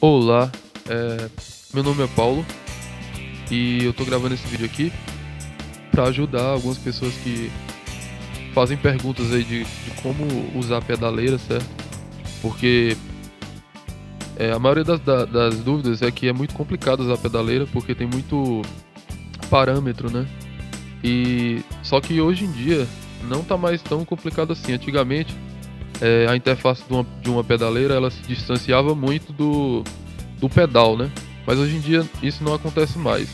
Olá, é, meu nome é Paulo e eu tô gravando esse vídeo aqui para ajudar algumas pessoas que fazem perguntas aí de como usar a pedaleira, certo? Porque a maioria das dúvidas é que é muito complicado usar a pedaleira porque tem muito parâmetro, né? E só que hoje em dia não tá mais tão complicado assim. Antigamente, a interface de uma pedaleira ela se distanciava muito do pedal, né? Mas hoje em dia isso não acontece mais.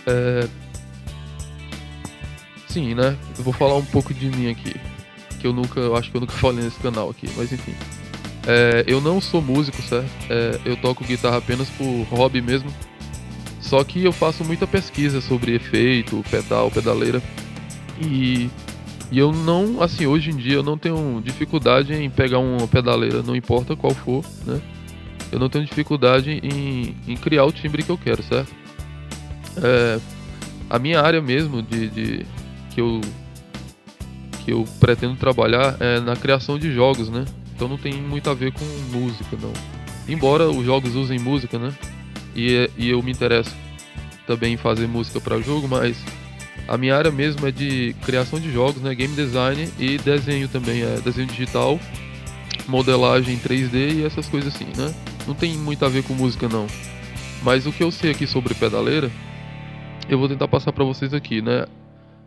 É, sim, né? Eu vou falar um pouco de mim aqui, que eu acho que eu nunca falei nesse canal aqui, mas enfim. Eu não sou músico, certo? Eu toco guitarra apenas por hobby mesmo. Só que eu faço muita pesquisa sobre efeito, pedal, pedaleira. E, e eu não, assim, hoje em dia eu não tenho dificuldade em pegar uma pedaleira, não importa qual for, né? Eu não tenho dificuldade em criar o timbre que eu quero, certo? É, a minha área mesmo que eu que eu pretendo trabalhar é na criação de jogos, né? Então não tem muito a ver com música, não. Embora os jogos usem música, né? E eu me interesso também em fazer música para jogo, mas a minha área mesmo é de criação de jogos, né? Game design e desenho também, desenho digital, modelagem 3D e essas coisas assim, né? Não tem muito a ver com música, não. Mas o que eu sei aqui sobre pedaleira, eu vou tentar passar para vocês aqui, né?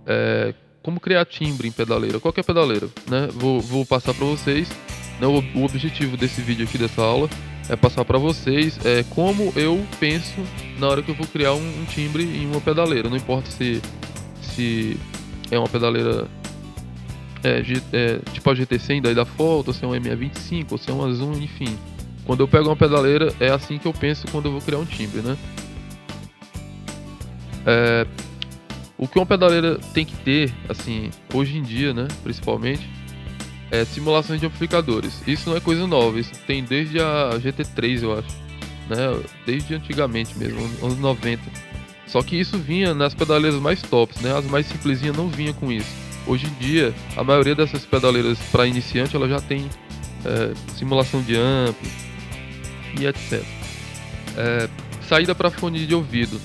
é, como criar timbre em pedaleira, qualquer pedaleira, né? Vou passar para vocês, né? O objetivo desse vídeo aqui, dessa aula, é passar para vocês como eu penso na hora que eu vou criar um timbre em uma pedaleira. Não importa se é uma pedaleira tipo a GT100 daí da Foto, ou se é um ME25, ou se é uma Zoom, enfim. Quando eu pego uma pedaleira, é assim que eu penso quando eu vou criar um timbre, né? É, O que uma pedaleira tem que ter, assim, hoje em dia, né, principalmente, é simulações de amplificadores. Isso não é coisa nova, isso tem desde a GT3, eu acho, né, desde antigamente mesmo, anos 90. Só que isso vinha nas pedaleiras mais tops, né, as mais simplesinhas não vinha com isso. Hoje em dia, a maioria dessas pedaleiras para iniciante, ela já tem simulação de amp e etc. Saída para fone de ouvido.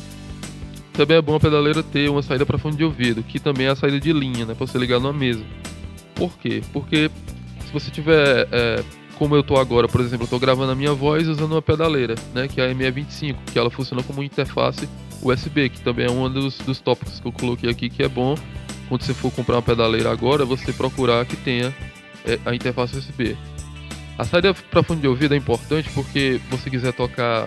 Também é bom a pedaleira ter uma saída para fone de ouvido, que também é a saída de linha, né, para você ligar numa mesa. Por quê? Porque se você tiver, como eu tô agora, por exemplo, eu tô gravando a minha voz usando uma pedaleira, né, que é a ME25, que ela funciona como interface USB, que também é um dos tópicos que eu coloquei aqui, que é bom quando você for comprar uma pedaleira agora, você procurar que tenha a interface USB. A saída para fone de ouvido é importante porque se você quiser tocar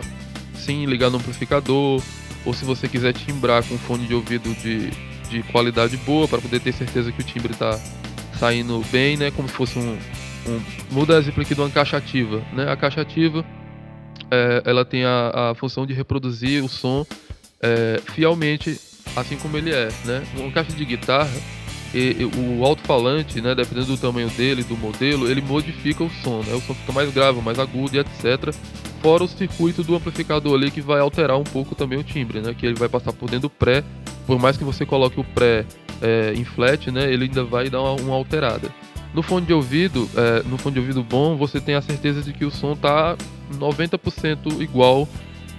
sem ligar no amplificador, ou se você quiser timbrar com fone de ouvido de qualidade boa, para poder ter certeza que o timbre está saindo bem, né? Como se fosse muda exemplo aqui de uma caixa ativa, né? A caixa ativa, ela tem a função de reproduzir o som fielmente, assim como ele é, né? Uma caixa de guitarra, o alto-falante, né, dependendo do tamanho dele, do modelo, ele modifica o som, né? O som fica mais grave, mais agudo e etc. Fora o circuito do amplificador ali que vai alterar um pouco também o timbre, né? Que ele vai passar por dentro do pré, por mais que você coloque o pré em flat, né? Ele ainda vai dar uma alterada. No fone de ouvido bom, você tem a certeza de que o som tá 90% igual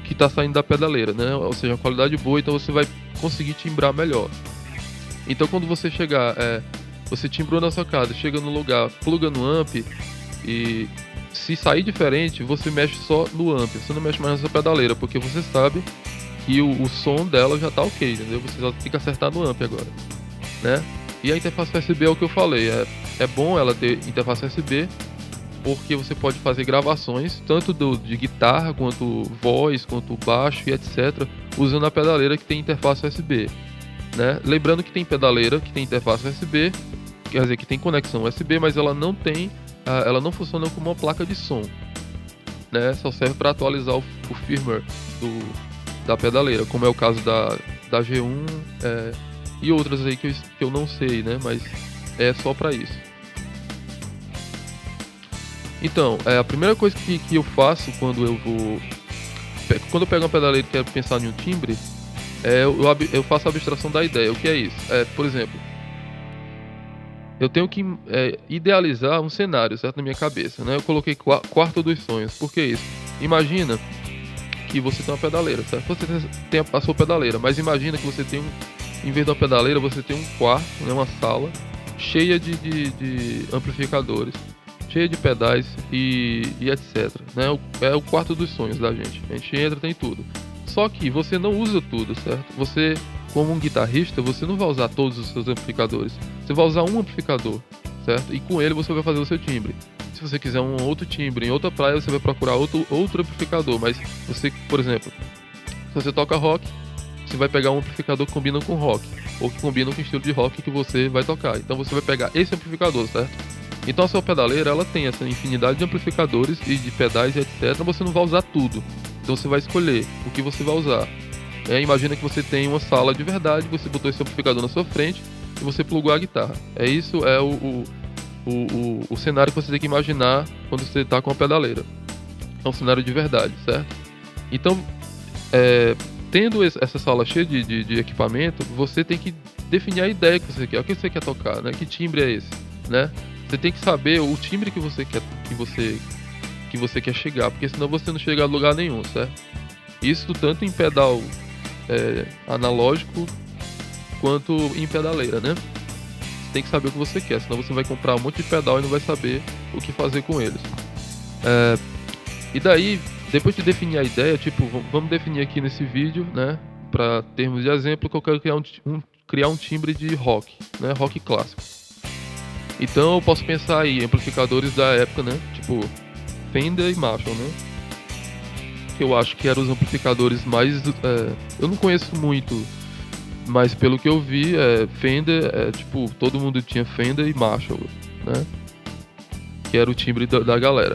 que tá saindo da pedaleira, né? Ou seja, uma qualidade boa, então você vai conseguir timbrar melhor. Então quando você chegar, você timbrou na sua casa, chega no lugar, pluga no amp e se sair diferente, você mexe só no amp, você não mexe mais nessa pedaleira, porque você sabe que o som dela já tá ok, entendeu? Você só tem que acertar no amp agora, né? E a interface USB é o que eu falei, é bom ela ter interface USB, porque você pode fazer gravações, tanto de guitarra, quanto voz, quanto baixo e etc, usando a pedaleira que tem interface USB. Né? Lembrando que tem pedaleira que tem interface USB, quer dizer que tem conexão USB, mas ela não funciona como uma placa de som, né? Só serve para atualizar o firmware da pedaleira, como é o caso da G1 e outras aí que eu não sei, né? Mas é só para isso. Então, a primeira coisa que eu faço quando eu pego uma pedaleira e quero pensar em um timbre, eu faço a abstração da ideia. O que é isso? Por exemplo, eu tenho que idealizar um cenário, certo? Na minha cabeça, né? Eu coloquei quarto dos sonhos. Por que isso? Imagina que você tem uma pedaleira, certo? Você tem a sua pedaleira, mas imagina que você tem em vez da pedaleira, você tem um quarto, né, uma sala cheia de amplificadores, cheia de pedais e etc. Né? É o quarto dos sonhos da gente. A gente entra, tem tudo. Só que você não usa tudo, certo? Você, como um guitarrista, você não vai usar todos os seus amplificadores. Você vai usar um amplificador, certo? E com ele você vai fazer o seu timbre. Se você quiser um outro timbre em outra praia, você vai procurar outro amplificador. Mas você, por exemplo, se você toca rock, você vai pegar um amplificador que combina com rock, ou que combina com o estilo de rock que você vai tocar. Então você vai pegar esse amplificador, certo? Então a sua pedaleira, ela tem essa infinidade de amplificadores e de pedais e etc. Você não vai usar tudo. Então você vai escolher o que você vai usar. Imagina que você tem uma sala de verdade, você botou esse amplificador na sua frente e você plugou a guitarra. Isso é o cenário que você tem que imaginar quando você está com a pedaleira. É um cenário de verdade, certo? Então, tendo essa sala cheia de equipamento, você tem que definir a ideia que você quer. O que você quer tocar, né? Que timbre é esse, né? Você tem que saber o timbre que você quer chegar, porque senão você não chega a lugar nenhum, certo? Isso tanto em pedal analógico quanto em pedaleira, né? Você tem que saber o que você quer, senão você vai comprar um monte de pedal e não vai saber o que fazer com eles. E daí, depois de definir a ideia, tipo, vamos definir aqui nesse vídeo, né? Para termos de exemplo, que eu quero criar um timbre de rock, né? Rock clássico. Então eu posso pensar aí em amplificadores da época, né? Tipo Fender e Marshall, né? Que eu acho que eram os amplificadores mais... eu não conheço muito, mas pelo que eu vi, Fender, tipo, todo mundo tinha Fender e Marshall, né? Que era o timbre da galera.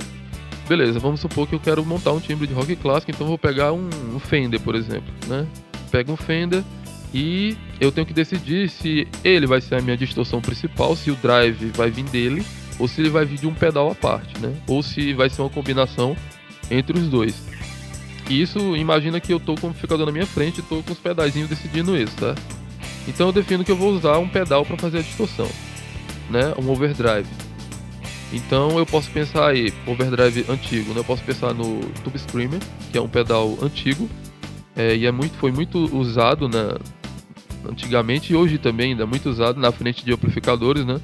Beleza, vamos supor que eu quero montar um timbre de rock clássico, então eu vou pegar um Fender, por exemplo, né? Pego um Fender e eu tenho que decidir se ele vai ser a minha distorção principal, se o drive vai vir dele, ou se ele vai vir de um pedal à parte, né? Ou se vai ser uma combinação entre os dois. E isso, imagina que eu tô com o amplificador na minha frente e tô com os pedaizinhos decidindo isso, tá? Então eu defino que eu vou usar um pedal para fazer a distorção, né? Um overdrive. Então eu posso pensar aí, overdrive antigo, né? Eu posso pensar no Tube Screamer, que é um pedal antigo, e foi muito usado antigamente, e hoje também ainda é muito usado na frente de amplificadores, né?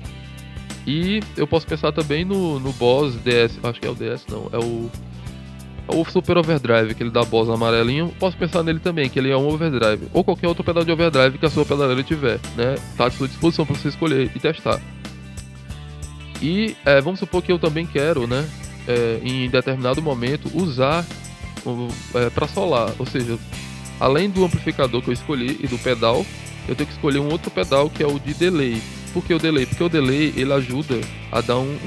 E eu posso pensar também no Boss DS, acho que é o DS, não, é o Super Overdrive, aquele da Boss amarelinho. Posso pensar nele também, que ele é um overdrive, ou qualquer outro pedal de overdrive que a sua pedaleira tiver, né? Tá à sua disposição para você escolher e testar. E vamos supor que eu também quero, né, em determinado momento, usar para solar, ou seja, além do amplificador que eu escolhi e do pedal, eu tenho que escolher um outro pedal que é o de delay. Por que o delay? Porque o delay ele ajuda a dar um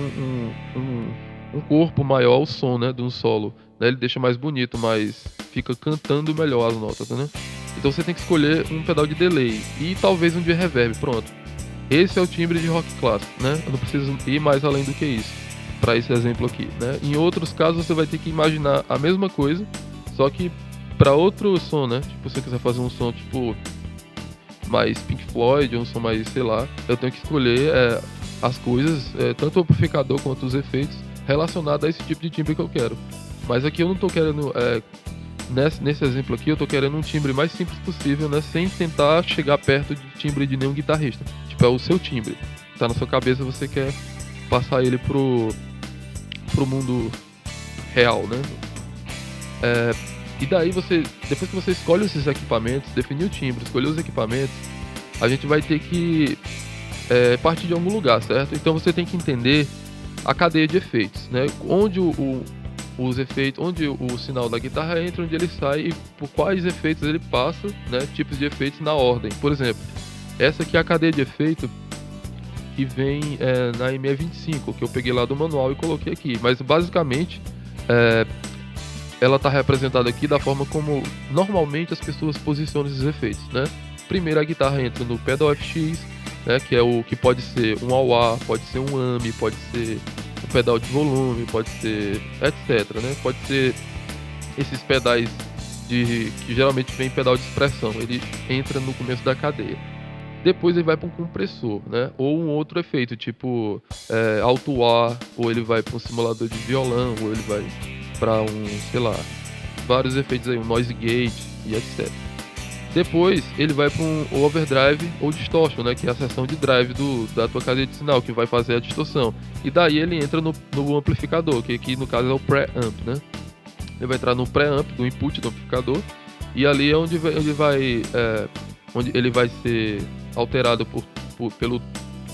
corpo maior ao som, né, de um solo, né? Ele deixa mais bonito, mas fica cantando melhor as notas, né? Então você tem que escolher um pedal de delay e talvez um de reverb, pronto. Esse é o timbre de rock clássico, né? Eu não preciso ir mais além do que isso para esse exemplo aqui, né? Em outros casos você vai ter que imaginar a mesma coisa, só que para outro som, né? Tipo, se você quiser fazer um som tipo mais Pink Floyd, um som mais, sei lá, eu tenho que escolher as coisas, tanto o amplificador quanto os efeitos relacionados a esse tipo de timbre que eu quero. Mas aqui eu não tô querendo, nesse exemplo aqui, eu tô querendo um timbre mais simples possível, né? Sem tentar chegar perto de timbre de nenhum guitarrista. Tipo, é o seu timbre. Tá na sua cabeça, você quer passar ele pro mundo real, né? E daí depois que você escolhe esses equipamentos, definir o timbre, escolher os equipamentos, a gente vai ter que partir de algum lugar, certo? Então você tem que entender a cadeia de efeitos, né? Onde os efeitos, onde o sinal da guitarra entra, onde ele sai e por quais efeitos ele passa, né? Tipos de efeitos na ordem. Por exemplo, essa aqui é a cadeia de efeito que vem na ME25, que eu peguei lá do manual e coloquei aqui. Mas basicamente ela está representada aqui da forma como normalmente as pessoas posicionam esses efeitos, né? Primeiro a guitarra entra no pedal FX, né? Que é o que pode ser um wah-wah, pode ser um AMI, pode ser um pedal de volume, pode ser etc, né? Pode ser esses pedais que geralmente vem pedal de expressão, ele entra no começo da cadeia. Depois ele vai para um compressor, né? Ou um outro efeito, tipo alto wah, ou ele vai para um simulador de violão, ou ele vai para sei lá, vários efeitos aí, um noise gate e etc. Depois ele vai para um overdrive ou distortion, né, que é a seção de drive da tua cadeia de sinal, que vai fazer a distorção. E daí ele entra no amplificador, que aqui no caso é o preamp, né? Ele vai entrar no preamp do input do amplificador, e ali é onde ele vai ser alterado pelo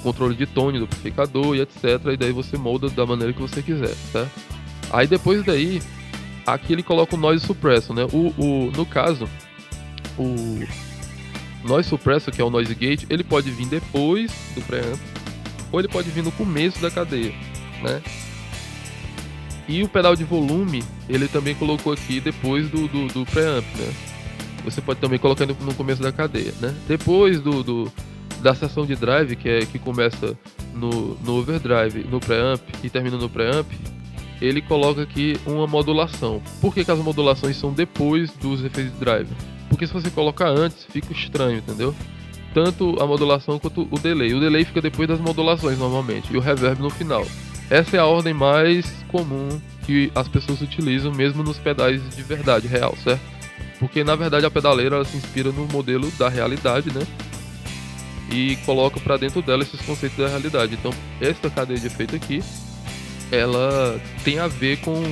controle de tone do amplificador e etc. E daí você molda da maneira que você quiser, tá? Aí depois daí, aqui ele coloca o noise suppressor, né? No caso, o noise suppressor, que é o noise gate, ele pode vir depois do preamp, ou ele pode vir no começo da cadeia, né? E o pedal de volume, ele também colocou aqui depois do preamp, né? Você pode também colocar no começo da cadeia, né? Depois da seção de drive, que começa no overdrive, no preamp e termina no preamp, ele coloca aqui uma modulação. Por que as modulações são depois dos efeitos de drive? Porque se você colocar antes, fica estranho, entendeu? Tanto a modulação quanto o delay. O delay fica depois das modulações normalmente, e o reverb no final. Essa é a ordem mais comum que as pessoas utilizam mesmo nos pedais de verdade, real, certo? Porque na verdade a pedaleira ela se inspira no modelo da realidade, né? E coloca para dentro dela esses conceitos da realidade. Então essa cadeia de efeito aqui, ela tem a ver com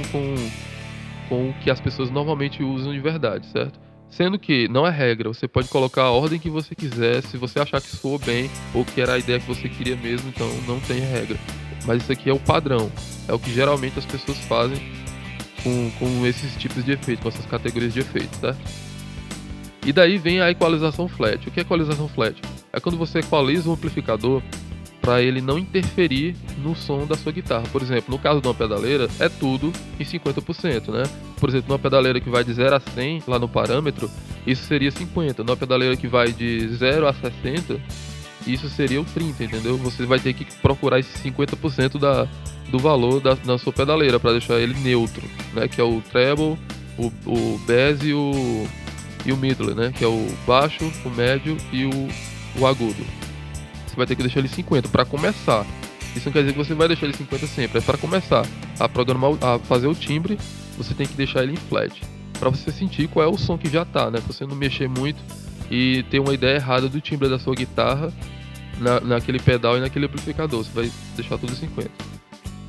o que as pessoas normalmente usam de verdade, certo? Sendo que não é regra, você pode colocar a ordem que você quiser, se você achar que soou bem ou que era a ideia que você queria mesmo, então não tem regra. Mas isso aqui é o padrão, é o que geralmente as pessoas fazem com esses tipos de efeito, com essas categorias de efeito, tá? E daí vem a equalização flat. O que é equalização flat? É quando você equaliza o amplificador para ele não interferir no som da sua guitarra. Por exemplo, no caso de uma pedaleira, é tudo em 50%, né? Por exemplo, numa pedaleira que vai de 0 a 100 lá no parâmetro, isso seria 50. Numa pedaleira que vai de 0 a 60, isso seria o 30, entendeu? Você vai ter que procurar esse 50% do valor da sua pedaleira para deixar ele neutro, né? Que é o treble, o bass e o middle, né? Que é o baixo, o médio e o agudo. Você vai ter que deixar ele 50 para começar. Isso não quer dizer que você vai deixar ele 50 sempre. É para começar a programar, a fazer o timbre, você tem que deixar ele em flat, para você sentir qual é o som que já tá, né? Pra você não mexer muito e ter uma ideia errada do timbre da sua guitarra naquele pedal e naquele amplificador. Você vai deixar tudo em 50.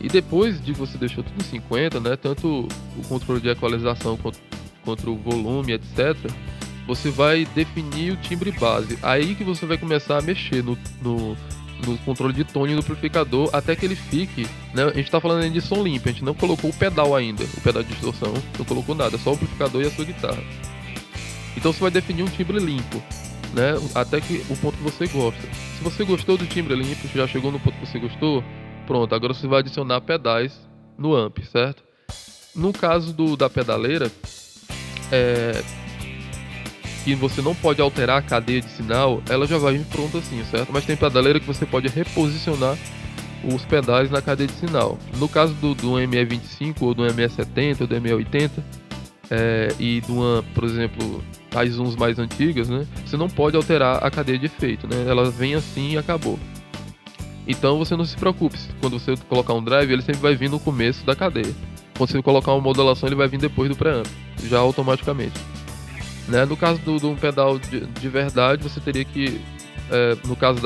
E depois de você deixar tudo em 50, né? Tanto o controle de equalização quanto o volume, etc. Você vai definir o timbre base. Aí que você vai começar a mexer no controle de tone do amplificador até que ele fique, né? A gente tá falando de som limpo, a gente não colocou o pedal ainda, o pedal de distorção, não colocou nada, só o amplificador e a sua guitarra. Então você vai definir um timbre limpo, né? Até que o ponto que você gosta. Se você gostou do timbre limpo, já chegou no ponto que você gostou, pronto, agora você vai adicionar pedais no amp, certo? No caso da pedaleira, que você não pode alterar a cadeia de sinal, ela já vai vir pronta assim, certo? Mas tem pedaleira que você pode reposicionar os pedais na cadeia de sinal. No caso do ME25 ou do ME70 ou do ME80 e de uma, por exemplo, as Zooms mais antigas, né? Você não pode alterar a cadeia de efeito, né? Ela vem assim e acabou. Então você não se preocupe, quando você colocar um drive, ele sempre vai vir no começo da cadeia. Quando você colocar uma modulação, ele vai vir depois do preamp, já automaticamente. Né? No caso de um pedal de verdade, você teria que, no caso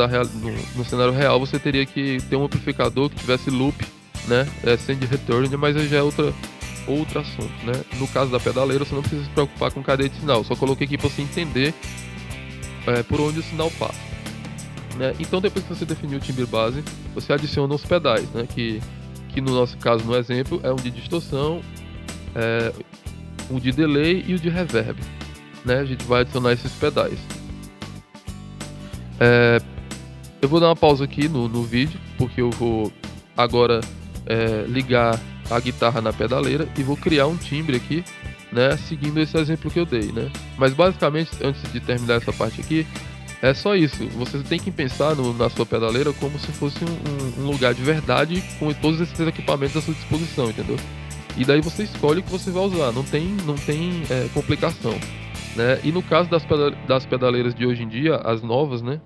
no cenário real, você teria que ter um amplificador que tivesse loop, né? Send return, mas aí já é outro assunto, né? No caso da pedaleira, você não precisa se preocupar com cadeia de sinal, só coloquei aqui para você entender por onde o sinal passa. Né? Então, depois que você definiu o timbre base, você adiciona os pedais, né? Que no nosso caso, no exemplo, é um de distorção, um de delay e o de reverb. Né? A gente vai adicionar esses pedais. Eu vou dar uma pausa aqui no vídeo, porque eu vou agora ligar a guitarra na pedaleira e vou criar um timbre aqui, né? Seguindo esse exemplo que eu dei, né? Mas basicamente, antes de terminar essa parte aqui, é só isso. Você tem que pensar na sua pedaleira como se fosse um lugar de verdade com todos esses equipamentos à sua disposição, entendeu? E daí você escolhe o que você vai usar, não tem complicação. Né? E no caso das pedaleiras de hoje em dia, as novas, né?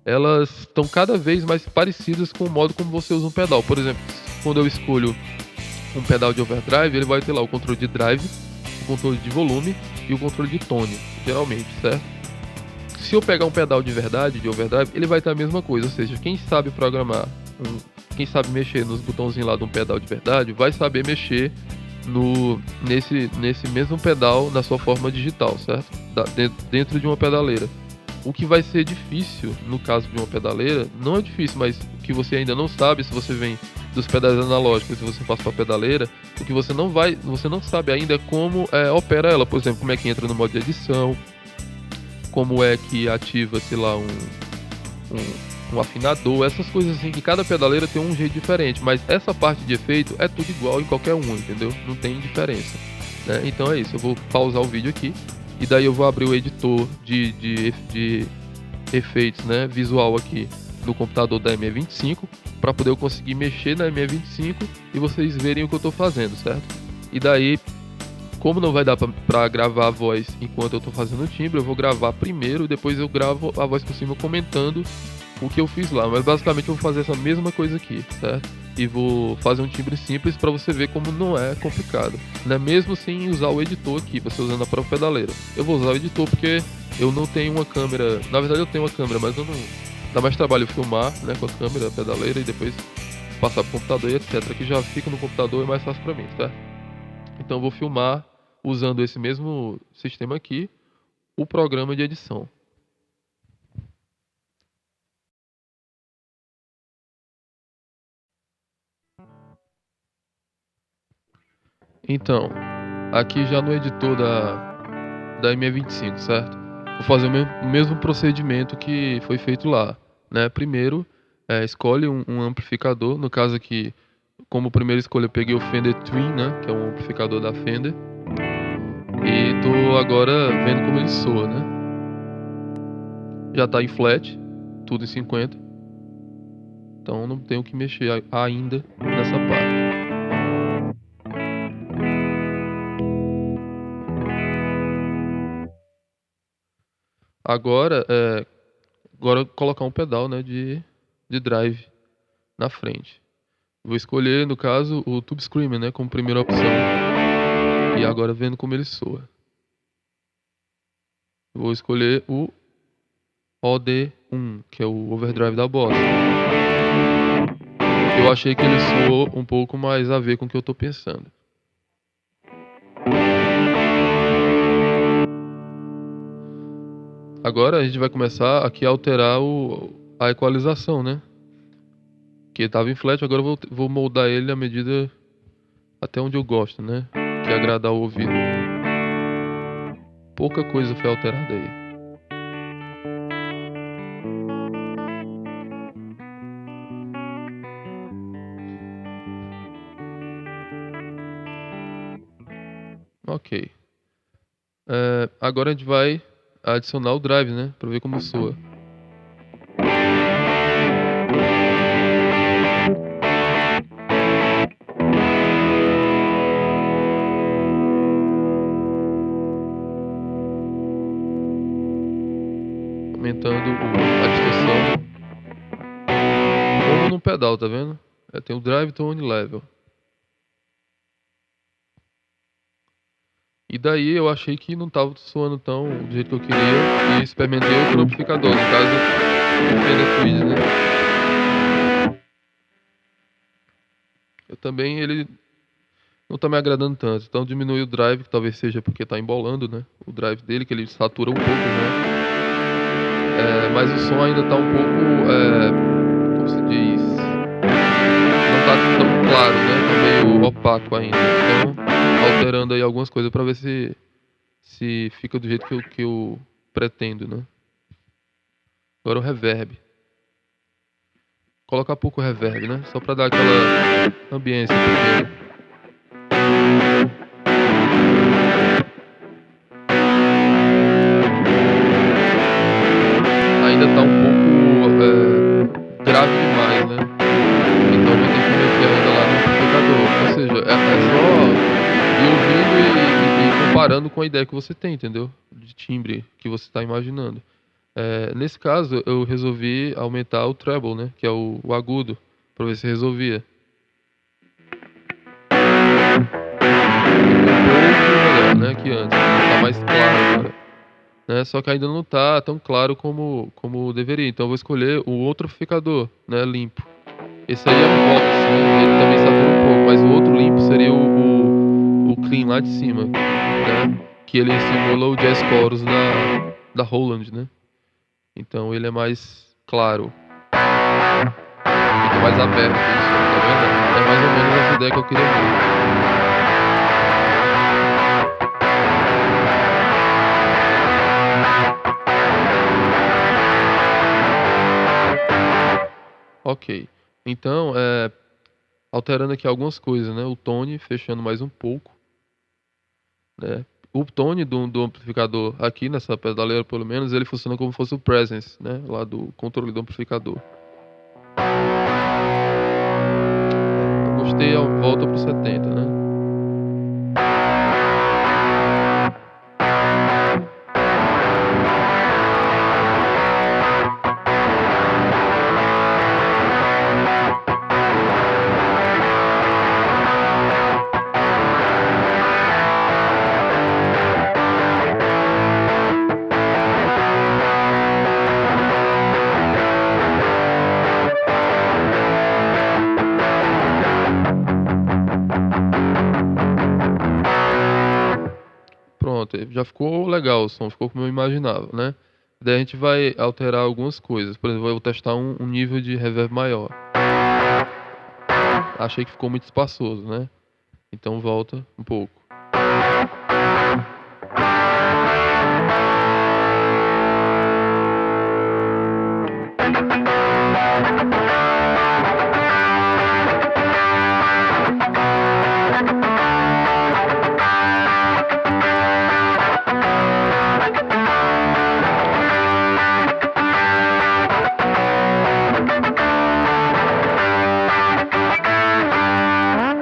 Elas estão cada vez mais parecidas com o modo como você usa um pedal. Por exemplo, quando eu escolho um pedal de overdrive, ele vai ter lá o controle de drive, o controle de volume e o controle de tone, geralmente, certo? Se eu pegar um pedal de verdade, de overdrive, ele vai ter a mesma coisa, ou seja, quem sabe programar, quem sabe mexer nos botãozinhos lá de um pedal de verdade, vai saber mexer nesse mesmo pedal na sua forma digital, certo? Dentro de uma pedaleira. O que vai ser difícil no caso de uma pedaleira, não é difícil, mas o que você ainda não sabe, se você vem dos pedais analógicos, se você passa para pedaleira, o que você não sabe ainda é como opera ela, por exemplo, como é que entra no modo de edição, como é que ativa, sei lá, um afinador, essas coisas assim, que cada pedaleira tem um jeito diferente, mas essa parte de efeito é tudo igual em qualquer um, entendeu? Não tem diferença, né? Então é isso, eu vou pausar o vídeo aqui e daí eu vou abrir o editor de efeitos, né, visual aqui no computador da ME25 para poder eu conseguir mexer na ME25 e vocês verem o que eu tô fazendo, certo? E daí, como não vai dar pra gravar a voz enquanto eu tô fazendo o timbre, eu vou gravar primeiro, depois eu gravo a voz por cima comentando o que eu fiz lá. Mas basicamente eu vou fazer essa mesma coisa aqui, certo? E vou fazer um timbre simples pra você ver como não é complicado, né? Mesmo sem usar o editor aqui, você usando a própria pedaleira. Eu vou usar o editor porque eu não tenho uma câmera. Na verdade eu tenho uma câmera, mas eu não. Dá mais trabalho filmar, né, com a câmera, a pedaleira e depois passar pro computador e etc. Que já fica no computador, é mais fácil pra mim, certo? Então eu vou filmar usando esse mesmo sistema aqui, o programa de edição. Então, aqui já no editor da ME25, certo? Vou fazer o mesmo procedimento que foi feito lá, né? Primeiro, escolhe um amplificador, no caso aqui, como primeira escolha eu peguei o Fender Twin, né? Que é um amplificador da Fender. E tô agora vendo como ele soa, né? Já tá em flat, tudo em 50. Então não tenho que mexer ainda nessa parte. Agora colocar um pedal, né, de drive na frente. Vou escolher, no caso, o Tube Screamer, né, como primeira opção. E agora vendo como ele soa. Vou escolher o OD1, que é o overdrive da Boss. Eu achei que ele soou um pouco mais a ver com o que eu tô pensando. Agora a gente vai começar aqui a alterar a equalização, né? Que estava em flat, agora eu vou moldar ele à medida até onde eu gosto, né? Que é agradar o ouvido. Pouca coisa foi alterada aí. Ok. Agora a gente vai adicionar o drive, né? Pra ver como soa. Aumentando a distorção. Como no pedal, tá vendo? Tem o drive tone level. E daí eu achei que não tava soando tão do jeito que eu queria e experimentei outro amplificador, no caso o Fender Tweed, né? Eu também, ele não tá me agradando tanto, então diminui o drive, que talvez seja porque tá embolando, né? O drive dele, que ele satura um pouco, né? Mas o som ainda tá um pouco, como se diz, não tá tão claro, né? Tá meio opaco ainda, então alterando aí algumas coisas pra ver se fica do jeito que eu pretendo, né? Agora o reverb. Colocar pouco reverb, né? Só pra dar aquela ambiência primeiro. Ainda tá um pouco grave demais, né? Então vou ter que mexer ainda lá no amplificador. Ou seja, é só ir ouvindo e comparando com a ideia que você tem, entendeu? De timbre que você tá imaginando. Nesse caso, eu resolvi aumentar o treble, né? Que é o agudo, pra ver se resolvia. aqui antes, tá mais claro agora, né, só que ainda não tá tão claro como deveria, então eu vou escolher o outro amplificador, né, limpo. Esse aí é um voto sim, ele também satura um pouco, mas o outro limpo seria o clean lá de cima, né, que ele simula o jazz chorus da Roland, né. Então ele é mais claro, fica mais aberto o som, tá vendo? É mais ou menos essa ideia que eu queria ver. Ok. Então, alterando aqui algumas coisas, né, o tone fechando mais um pouco, né. O tone do amplificador aqui nessa pedaleira pelo menos, ele funciona como se fosse o presence, né, lá do controle do amplificador. Eu gostei, volta pro 70, né. Pronto, já ficou legal o som, ficou como eu imaginava, né. Daí a gente vai alterar algumas coisas, por exemplo, eu vou testar um nível de reverb maior. Achei que ficou muito espaçoso, né, então volta um pouco.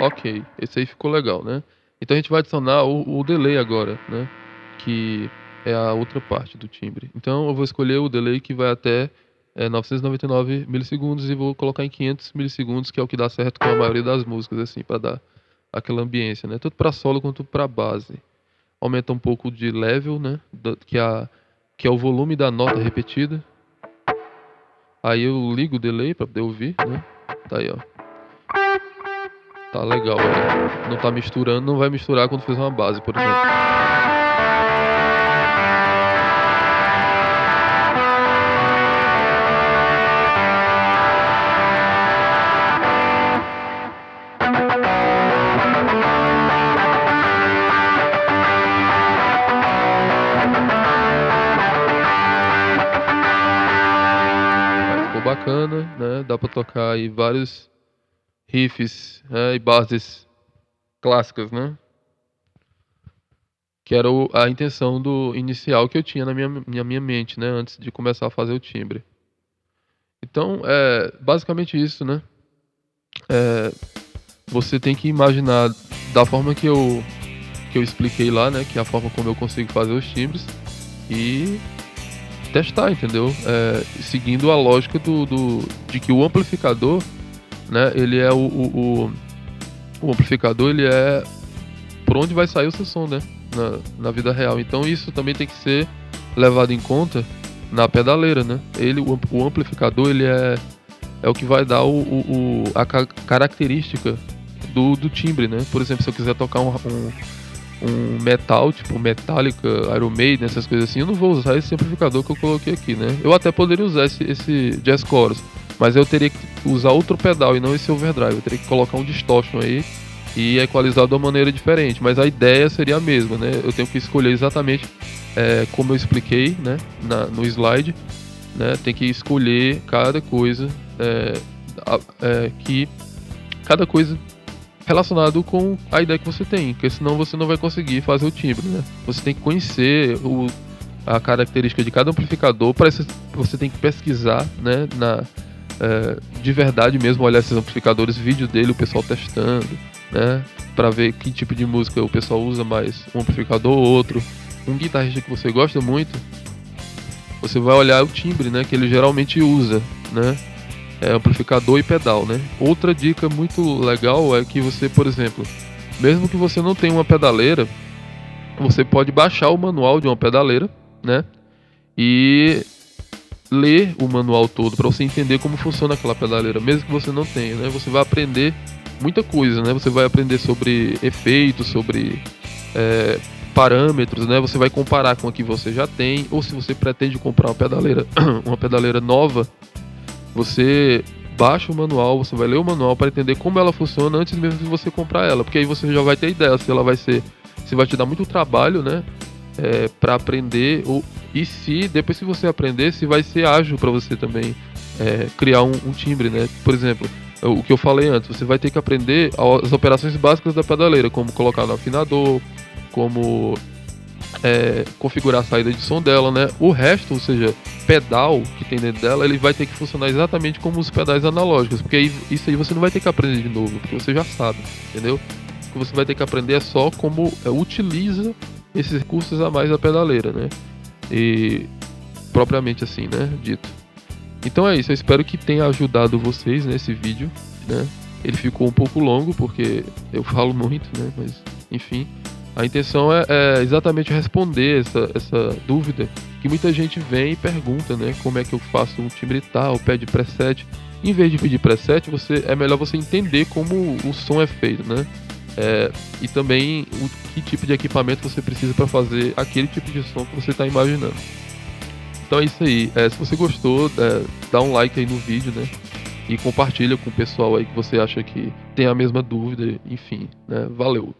Ok, esse aí ficou legal, né. Então a gente vai adicionar o delay agora, né, que é a outra parte do timbre. Então eu vou escolher o delay que vai até 999 milissegundos e vou colocar em 500 milissegundos, que é o que dá certo com a maioria das músicas, assim, pra dar aquela ambiência, né, tanto pra solo quanto pra base. Aumenta um pouco de level, né, que é o volume da nota repetida. Aí eu ligo o delay pra poder ouvir, né. Tá aí, ó. Tá legal, não tá misturando, não vai misturar quando fizer uma base, por exemplo. Ficou bacana, né, dá pra tocar aí vários riffs, né, e bases clássicas, né. Que era a intenção do inicial que eu tinha na minha mente, né, antes de começar a fazer o timbre. Então, é basicamente isso, né. Eh, Você tem que imaginar da forma que eu expliquei lá, né, que é a forma como eu consigo fazer os timbres, e testar, entendeu. Seguindo a lógica de que o amplificador, né, ele é o amplificador, ele é por onde vai sair o seu som, né, na vida real. Então isso também tem que ser levado em conta na pedaleira, né. O amplificador, ele é o que vai dar a característica do timbre, né. Por exemplo, se eu quiser tocar um metal, tipo Metallica, Iron Maiden, essas coisas assim, eu não vou usar esse amplificador que eu coloquei aqui, né. Eu até poderia usar esse Jazz Chorus, mas eu teria que usar outro pedal e não esse overdrive. Eu teria que colocar um distortion aí e equalizar de uma maneira diferente, mas a ideia seria a mesma, né. Eu tenho que escolher exatamente como eu expliquei, né, no slide, né. Tem que escolher cada coisa, cada coisa relacionado com a ideia que você tem, porque senão você não vai conseguir fazer o timbre, né. Você tem que conhecer a característica de cada amplificador, você tem que pesquisar, né, de verdade mesmo, olhar esses amplificadores, vídeo dele, o pessoal testando, né, pra ver que tipo de música o pessoal usa mais um amplificador ou outro. Um guitarrista que você gosta muito, você vai olhar o timbre, né, que ele geralmente usa, né. Amplificador e pedal, né. Outra dica muito legal é que você, por exemplo, mesmo que você não tenha uma pedaleira, você pode baixar o manual de uma pedaleira, né? E ler o manual todo para você entender como funciona aquela pedaleira, mesmo que você não tenha, né? Você vai aprender muita coisa, né? Você vai aprender sobre efeitos, sobre parâmetros, né? Você vai comparar com a que você já tem, ou se você pretende comprar uma pedaleira, uma pedaleira nova, você baixa o manual, você vai ler o manual para entender como ela funciona antes mesmo de você comprar ela, porque aí você já vai ter ideia se ela vai ser, se vai te dar muito trabalho, né? Para aprender, e se depois que você aprender, se vai ser ágil para você também criar um timbre, né? Por exemplo, o que eu falei antes, você vai ter que aprender as operações básicas da pedaleira, como colocar no afinador, como configurar a saída de som dela, né? O resto, ou seja, pedal que tem dentro dela, ele vai ter que funcionar exatamente como os pedais analógicos, porque isso aí você não vai ter que aprender de novo, porque você já sabe, entendeu? O que você vai ter que aprender é só como utiliza esses recursos a mais da pedaleira, né? E propriamente assim, né? Dito. Então é isso, eu espero que tenha ajudado vocês nesse vídeo, né? Ele ficou um pouco longo porque eu falo muito, né? Mas enfim, a intenção é exatamente responder essa dúvida que muita gente vem e pergunta, né? Como é que eu faço um timbre tal, pede preset. Em vez de pedir preset, é melhor você entender como o som é feito, né? E também que tipo de equipamento você precisa para fazer aquele tipo de som que você está imaginando. Então é isso aí. Se você gostou, dá um like aí no vídeo, né? E compartilha com o pessoal aí que você acha que tem a mesma dúvida, enfim, né? Valeu!